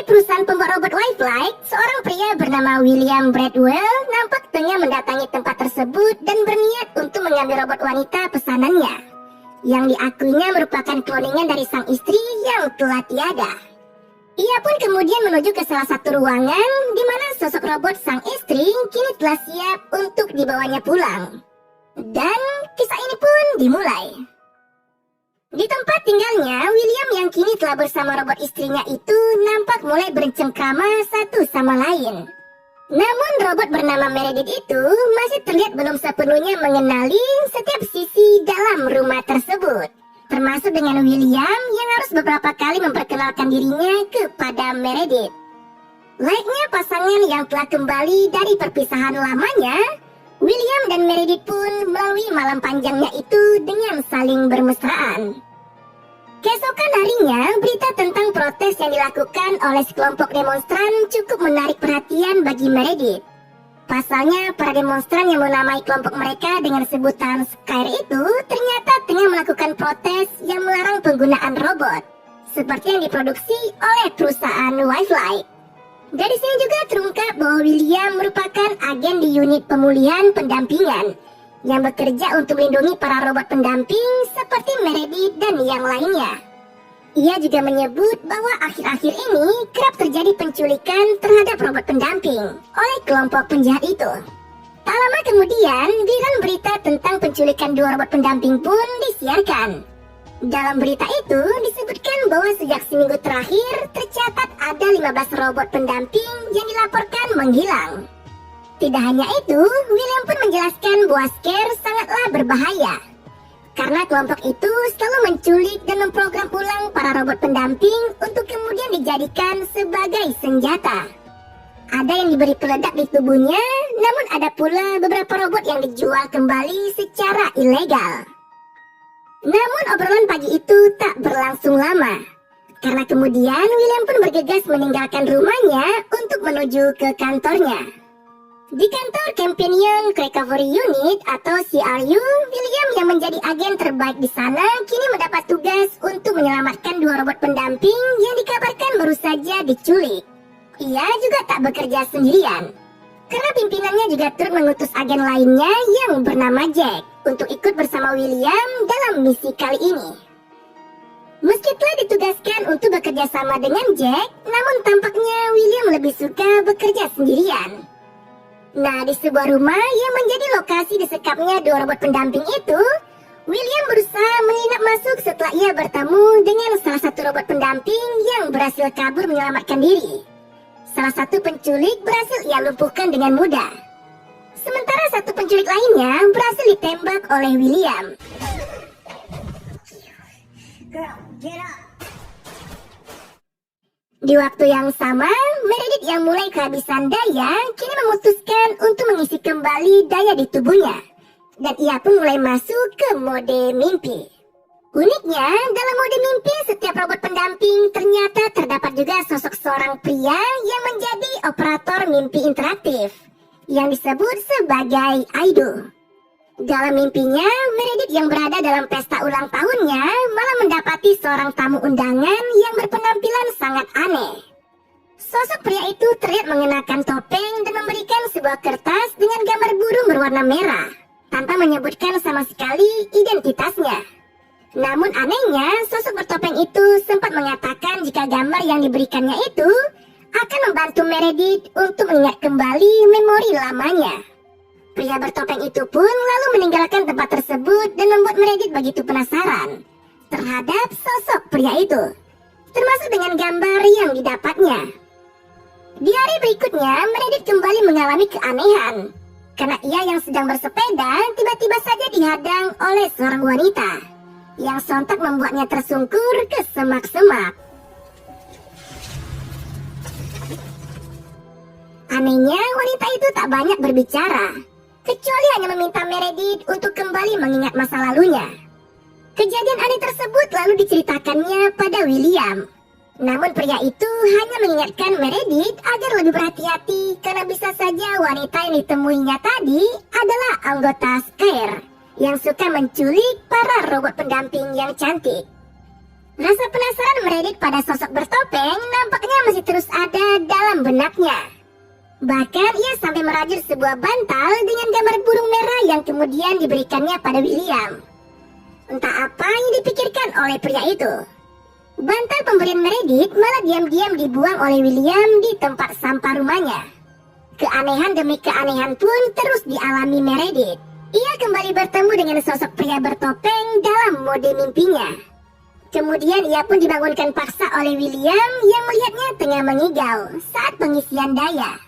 perusahaan pembuat robot Wildlife, seorang pria bernama William Bradwell nampak tengah mendatangi tempat tersebut dan berniat untuk mengambil robot wanita pesanannya, yang diakuinya merupakan kloningan dari sang istri yang telah tiada. Ia pun kemudian menuju ke salah satu ruangan di mana sosok robot sang istri kini telah siap untuk dibawanya pulang. Dan kisah ini pun dimulai. Di tempat tinggalnya, William yang kini telah bersama robot istrinya itu nampak mulai bercengkrama satu sama lain. Namun robot bernama Meredith itu masih terlihat belum sepenuhnya mengenali setiap sisi dalam rumah tersebut, termasuk dengan William yang harus beberapa kali memperkenalkan dirinya kepada Meredith. Layaknya pasangan yang telah kembali dari perpisahan lamanya, William dan Meredith pun melalui malam panjangnya itu dengan saling bermesraan. Keesokan harinya, berita tentang protes yang dilakukan oleh sekelompok demonstran cukup menarik perhatian bagi Meredith. Pasalnya, para demonstran yang menamai kelompok mereka dengan sebutan Scare itu ternyata tengah melakukan protes yang melarang penggunaan robot, seperti yang diproduksi oleh perusahaan Wildlife. Dari sini juga terungkap bahwa William merupakan agen di unit pemulihan pendampingan yang bekerja untuk melindungi para robot pendamping seperti Meredith dan yang lainnya. Ia juga menyebut bahwa akhir-akhir ini kerap terjadi penculikan terhadap robot pendamping oleh kelompok penjahat itu. Tak lama kemudian, viral berita tentang penculikan dua robot pendamping pun disiarkan. Dalam berita itu disebutkan bahwa sejak seminggu terakhir tercatat ada 15 robot pendamping yang dilaporkan menghilang. Tidak hanya itu, William pun menjelaskan bahwa Scare sangatlah berbahaya karena kelompok itu selalu menculik dan memprogram ulang para robot pendamping untuk kemudian dijadikan sebagai senjata. Ada yang diberi peledak di tubuhnya, namun ada pula beberapa robot yang dijual kembali secara ilegal. Namun obrolan pagi itu tak berlangsung lama, karena kemudian William pun bergegas meninggalkan rumahnya untuk menuju ke kantornya. Di kantor Companion Recovery Unit atau CRU, William yang menjadi agen terbaik di sana kini mendapat tugas untuk menyelamatkan dua robot pendamping yang dikabarkan baru saja diculik. Ia juga tak bekerja sendirian, karena pimpinannya juga turut mengutus agen lainnya yang bernama Jack untuk ikut bersama William dalam misi kali ini. Meski telah ditugaskan untuk bekerja sama dengan Jack, namun tampaknya William lebih suka bekerja sendirian. Nah, di sebuah rumah yang menjadi lokasi disekapnya dua robot pendamping itu, William berusaha menginap masuk setelah ia bertemu dengan salah satu robot pendamping yang berhasil kabur menyelamatkan diri. Salah satu penculik berhasil ia lumpuhkan dengan mudah. Sementara satu penculik lainnya berhasil ditembak oleh William. Girl, get up. Di waktu yang sama, Meredith yang mulai kehabisan daya kini memutuskan untuk mengisi kembali daya di tubuhnya. Dan ia pun mulai masuk ke mode mimpi. Uniknya, dalam mode mimpi setiap robot pendamping ternyata terdapat juga sosok seorang pria yang menjadi operator mimpi interaktif, yang disebut sebagai Aido. Dalam mimpinya, Meredith yang berada dalam pesta ulang tahunnya malah mendapati seorang tamu undangan yang berpenampilan sangat aneh. Sosok pria itu terlihat mengenakan topeng dan memberikan sebuah kertas dengan gambar burung berwarna merah, tanpa menyebutkan sama sekali identitasnya. Namun anehnya, sosok bertopeng itu sempat mengatakan jika gambar yang diberikannya itu akan membantu Meredith untuk mengingat kembali memori lamanya. Pria bertopeng itu pun lalu meninggalkan tempat tersebut dan membuat Meredith begitu penasaran terhadap sosok pria itu, termasuk dengan gambar yang didapatnya. Di hari berikutnya, Meredith kembali mengalami keanehan, karena ia yang sedang bersepeda tiba-tiba saja dihadang oleh seorang wanita, yang sontak membuatnya tersungkur ke semak-semak. Anehnya, wanita itu tak banyak berbicara, kecuali hanya meminta Meredith untuk kembali mengingat masa lalunya. Kejadian aneh tersebut lalu diceritakannya pada William. Namun pria itu hanya mengingatkan Meredith agar lebih berhati-hati karena bisa saja wanita yang ditemuinya tadi adalah anggota Scare yang suka menculik para robot pendamping yang cantik. Rasa penasaran Meredith pada sosok bertopeng nampaknya masih terus ada dalam benaknya. Bahkan ia sampai merajut sebuah bantal dengan gambar burung merah yang kemudian diberikannya pada William. Entah apa yang dipikirkan oleh pria itu. Bantal pemberian Meredith malah diam-diam dibuang oleh William di tempat sampah rumahnya. Keanehan demi keanehan pun terus dialami Meredith. Ia kembali bertemu dengan sosok pria bertopeng dalam mode mimpinya. Kemudian ia pun dibangunkan paksa oleh William yang melihatnya tengah mengigau saat pengisian daya.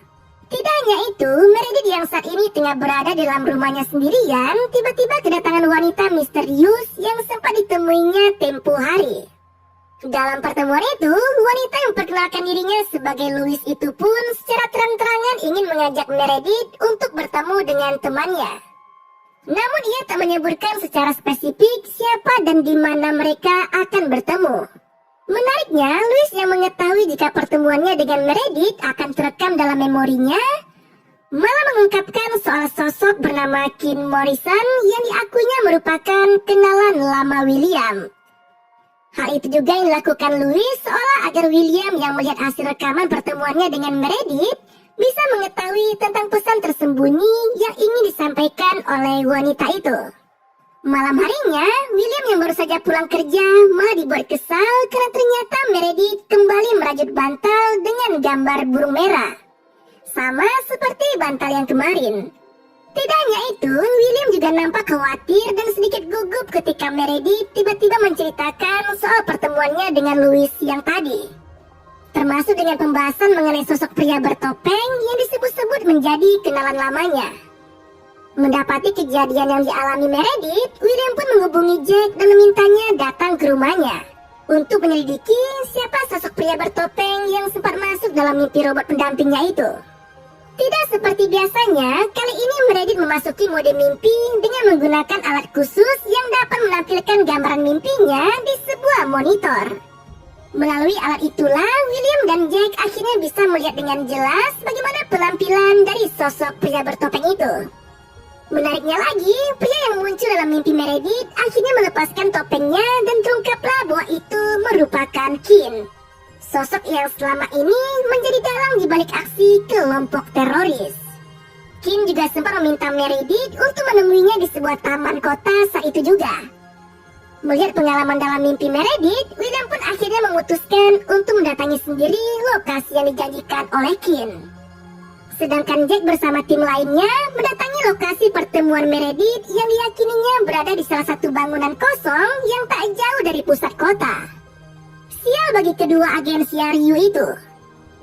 Tidak hanya itu, Meredith yang saat ini tengah berada dalam rumahnya sendirian, tiba-tiba kedatangan wanita misterius yang sempat ditemuinya tempo hari. Dalam pertemuan itu, wanita yang memperkenalkan dirinya sebagai Louis itu pun secara terang-terangan ingin mengajak Meredith untuk bertemu dengan temannya. Namun ia tak menyebutkan secara spesifik siapa dan di mana mereka akan bertemu. Menariknya, Louis yang mengetahui jika pertemuannya dengan Meredith akan terekam dalam memorinya, malah mengungkapkan soal sosok bernama Kim Morrison yang diakuinya merupakan kenalan lama William. Hal itu juga yang dilakukan Louis seolah agar William yang melihat hasil rekaman pertemuannya dengan Meredith bisa mengetahui tentang pesan tersembunyi yang ingin disampaikan oleh wanita itu. Malam harinya, William yang baru saja pulang kerja malah dibuat kesal karena ternyata Meredith kembali merajut bantal dengan gambar burung merah. Sama seperti bantal yang kemarin. Tidak hanya itu, William juga nampak khawatir dan sedikit gugup ketika Meredith tiba-tiba menceritakan soal pertemuannya dengan Louis yang tadi. Termasuk dengan pembahasan mengenai sosok pria bertopeng yang disebut-sebut menjadi kenalan lamanya. Mendapati kejadian yang dialami Meredith, William pun menghubungi Jack dan memintanya datang ke rumahnya untuk menyelidiki siapa sosok pria bertopeng yang sempat masuk dalam mimpi robot pendampingnya itu. Tidak seperti biasanya, kali ini Meredith memasuki mode mimpi dengan menggunakan alat khusus yang dapat menampilkan gambaran mimpinya di sebuah monitor. Melalui alat itulah, William dan Jack akhirnya bisa melihat dengan jelas bagaimana penampilan dari sosok pria bertopeng itu. Menariknya lagi, pria yang muncul dalam mimpi Meredith akhirnya melepaskan topengnya dan terungkaplah bahwa itu merupakan Kim. Sosok yang selama ini menjadi dalang di balik aksi kelompok teroris. Kim juga sempat meminta Meredith untuk menemuinya di sebuah taman kota saat itu juga. Melihat pengalaman dalam mimpi Meredith, William pun akhirnya memutuskan untuk mendatangi sendiri lokasi yang dijanjikan oleh Kim. Sedangkan Jack bersama tim lainnya mendatangi lokasi pertemuan Meredith yang diyakininya berada di salah satu bangunan kosong yang tak jauh dari pusat kota. Sial bagi kedua agen Rio itu.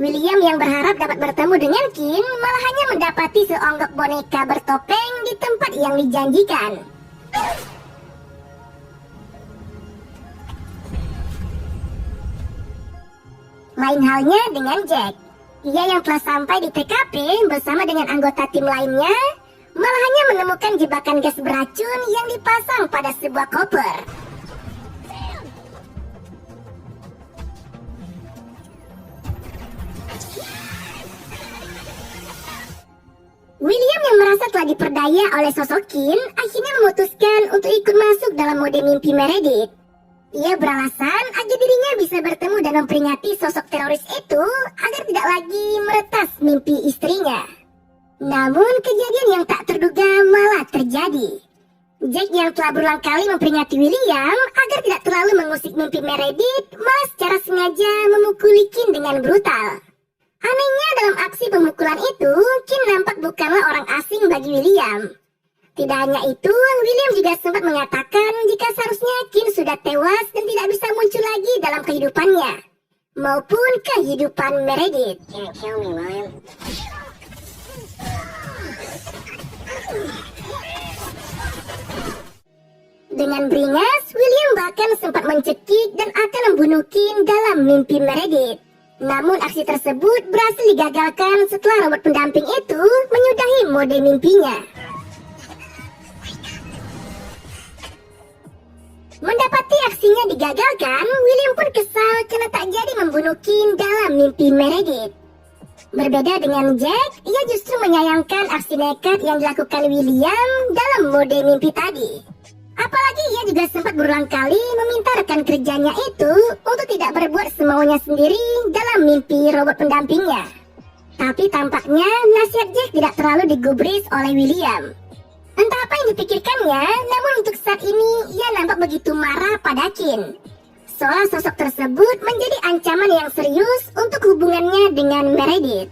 William yang berharap dapat bertemu dengan Kim malah hanya mendapati seonggok boneka bertopeng di tempat yang dijanjikan. Lain halnya dengan Jack. Ia yang telah sampai di TKP bersama dengan anggota tim lainnya malah hanya menemukan jebakan gas beracun yang dipasang pada sebuah koper. William yang merasa telah diperdaya oleh sosok Kim akhirnya memutuskan untuk ikut masuk dalam mode mimpi Meredith. Ia beralasan agar dirinya bisa bertemu dan memperingati sosok teroris itu agar tidak lagi meretas mimpi istrinya. Namun kejadian yang tak terduga malah terjadi. Jack yang telah berulang kali memperingati William agar tidak terlalu mengusik mimpi Meredith malah secara sengaja memukuli Kim dengan brutal. Anehnya dalam aksi pemukulan itu, Kim nampak bukanlah orang asing bagi William. Tidak hanya itu, William juga sempat mengatakan jika seharusnya Kim sudah tewas dan tidak bisa muncul lagi dalam kehidupannya, maupun kehidupan Meredith. Can't kill me, William. Dengan beringas, William bahkan sempat mencekik dan akan membunuh Kim dalam mimpi Meredith. Namun aksi tersebut berhasil digagalkan setelah robot pendamping itu menyudahi mode mimpinya. Mendapati aksinya digagalkan, William pun kesal karena tak jadi membunuh Kim dalam mimpi Meredith. Berbeda dengan Jack, ia justru menyayangkan aksi nekat yang dilakukan William dalam mode mimpi tadi. Apalagi ia juga sempat berulang kali meminta rekan kerjanya itu untuk tidak berbuat semaunya sendiri dalam mimpi robot pendampingnya. Tapi tampaknya nasihat Jack tidak terlalu digubris oleh William. Entah apa yang dipikirkannya, namun untuk saat ini ia nampak begitu marah pada Kin. Seolah sosok tersebut menjadi ancaman yang serius untuk hubungannya dengan Meredith.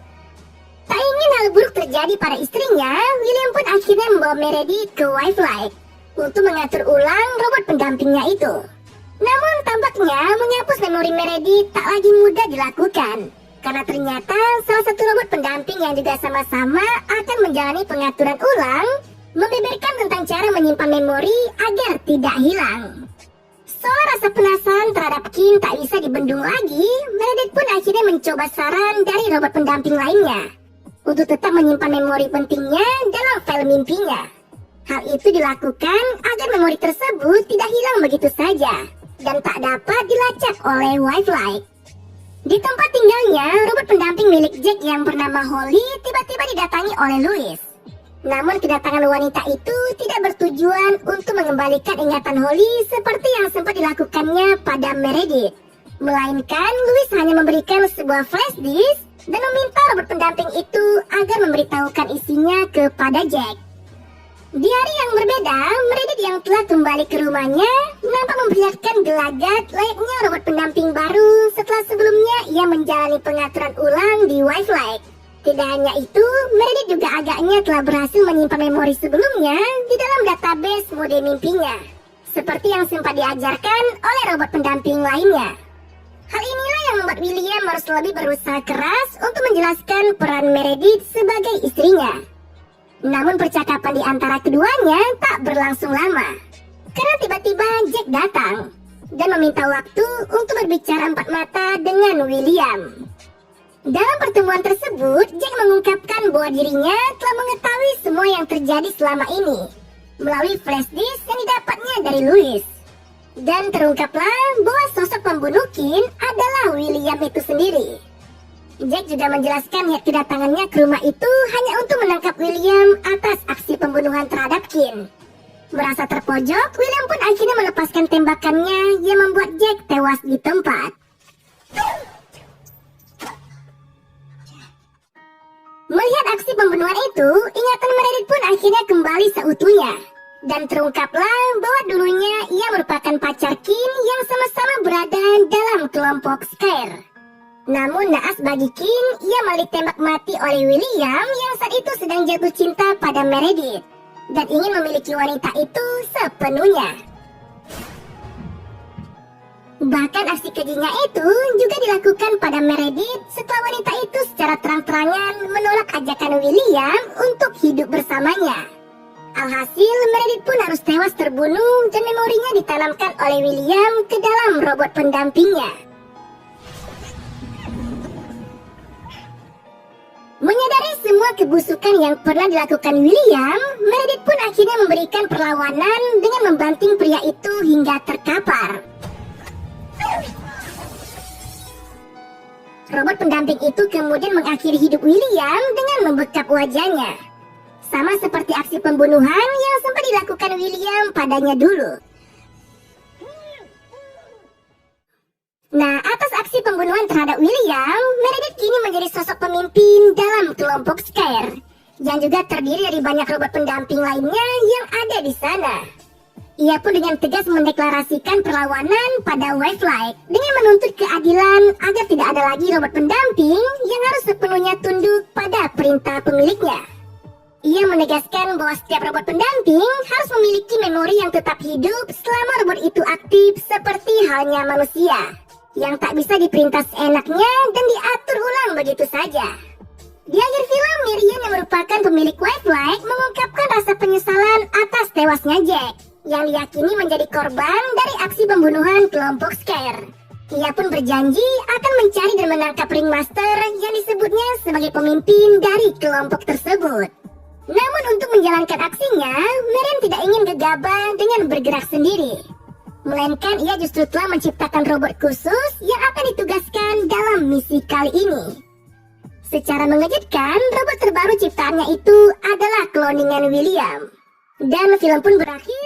Tak ingin hal buruk terjadi pada istrinya, William pun akhirnya membawa Meredith ke Wildlife untuk mengatur ulang robot pendampingnya itu. Namun tampaknya menghapus memori Meredith tak lagi mudah dilakukan, karena ternyata salah satu robot pendamping yang juga sama-sama akan menjalani pengaturan ulang membeberkan tentang cara menyimpan memori agar tidak hilang. Seolah rasa penasaran terhadap Kin tak bisa dibendung lagi, Meredith pun akhirnya mencoba saran dari robot pendamping lainnya untuk tetap menyimpan memori pentingnya dalam file mimpinya. Hal itu dilakukan agar memori tersebut tidak hilang begitu saja dan tak dapat dilacak oleh Wildlife. Di tempat tinggalnya, robot pendamping milik Jack yang bernama Holly tiba-tiba didatangi oleh Louis. Namun kedatangan wanita itu tidak bertujuan untuk mengembalikan ingatan Holly seperti yang sempat dilakukannya pada Meredith. Melainkan Louis hanya memberikan sebuah flash disk dan meminta robot pendamping itu agar memberitahukan isinya kepada Jack. Di hari yang berbeda, Meredith yang telah kembali ke rumahnya nampak memperlihatkan gelagat layaknya robot pendamping baru setelah sebelumnya ia menjalani pengaturan ulang di Wildlife. Tidak hanya itu, Meredith juga agaknya telah berhasil menyimpan memori sebelumnya di dalam database mode mimpinya, seperti yang sempat diajarkan oleh robot pendamping lainnya. Hal inilah yang membuat William harus lebih berusaha keras untuk menjelaskan peran Meredith sebagai istrinya. Namun percakapan di antara keduanya tak berlangsung lama, karena tiba-tiba Jack datang dan meminta waktu untuk berbicara empat mata dengan William. Dalam pertemuan tersebut, Jack mengungkapkan bahwa dirinya telah mengetahui semua yang terjadi selama ini melalui flash disk yang didapatnya dari Louis. Dan terungkaplah bahwa sosok pembunuh Kin adalah William itu sendiri. Jack juga menjelaskan niat kedatangannya ke rumah itu hanya untuk menangkap William atas aksi pembunuhan terhadap Kin. Merasa terpojok, William pun akhirnya melepaskan tembakannya yang membuat Jack tewas di tempat. Melihat aksi pembunuhan itu, ingatan Meredith pun akhirnya kembali seutuhnya. Dan terungkaplah bahwa dulunya ia merupakan pacar Kin yang sama-sama berada dalam kelompok Scare. Namun naas bagi Kin, ia malah ditembak mati oleh William yang saat itu sedang jatuh cinta pada Meredith dan ingin memiliki wanita itu sepenuhnya. Bahkan aksi kejinya itu juga dilakukan pada Meredith setelah wanita itu secara terang-terangan menolak ajakan William untuk hidup bersamanya. Alhasil, Meredith pun harus tewas terbunuh dan memorinya ditanamkan oleh William ke dalam robot pendampingnya. Menyadari semua kebusukan yang pernah dilakukan William, Meredith pun akhirnya memberikan perlawanan dengan membanting pria itu hingga terkapar. Robot pendamping itu kemudian mengakhiri hidup William dengan membekap wajahnya. Sama seperti aksi pembunuhan yang sempat dilakukan William padanya dulu. Nah, atas aksi pembunuhan terhadap William, Meredith kini menjadi sosok pemimpin dalam kelompok Scare, yang juga terdiri dari banyak robot pendamping lainnya yang ada di sana. Ia pun dengan tegas mendeklarasikan perlawanan pada Wildlife dengan menuntut keadilan agar tidak ada lagi robot pendamping yang harus sepenuhnya tunduk pada perintah pemiliknya. Ia menegaskan bahwa setiap robot pendamping harus memiliki memori yang tetap hidup selama robot itu aktif seperti halnya manusia, yang tak bisa diperintah seenaknya dan diatur ulang begitu saja. Di akhir film, Miriam yang merupakan pemilik Wildlife mengungkapkan rasa penyesalan atas tewasnya Jack, yang diyakini menjadi korban dari aksi pembunuhan kelompok Scare. Ia pun berjanji akan mencari dan menangkap Ringmaster yang disebutnya sebagai pemimpin dari kelompok tersebut. Namun untuk menjalankan aksinya, Miriam tidak ingin gegabah dengan bergerak sendiri. Melainkan ia justru telah menciptakan robot khusus yang akan ditugaskan dalam misi kali ini. Secara mengejutkan, robot terbaru ciptaannya itu adalah kloningan William. Dan film pun berakhir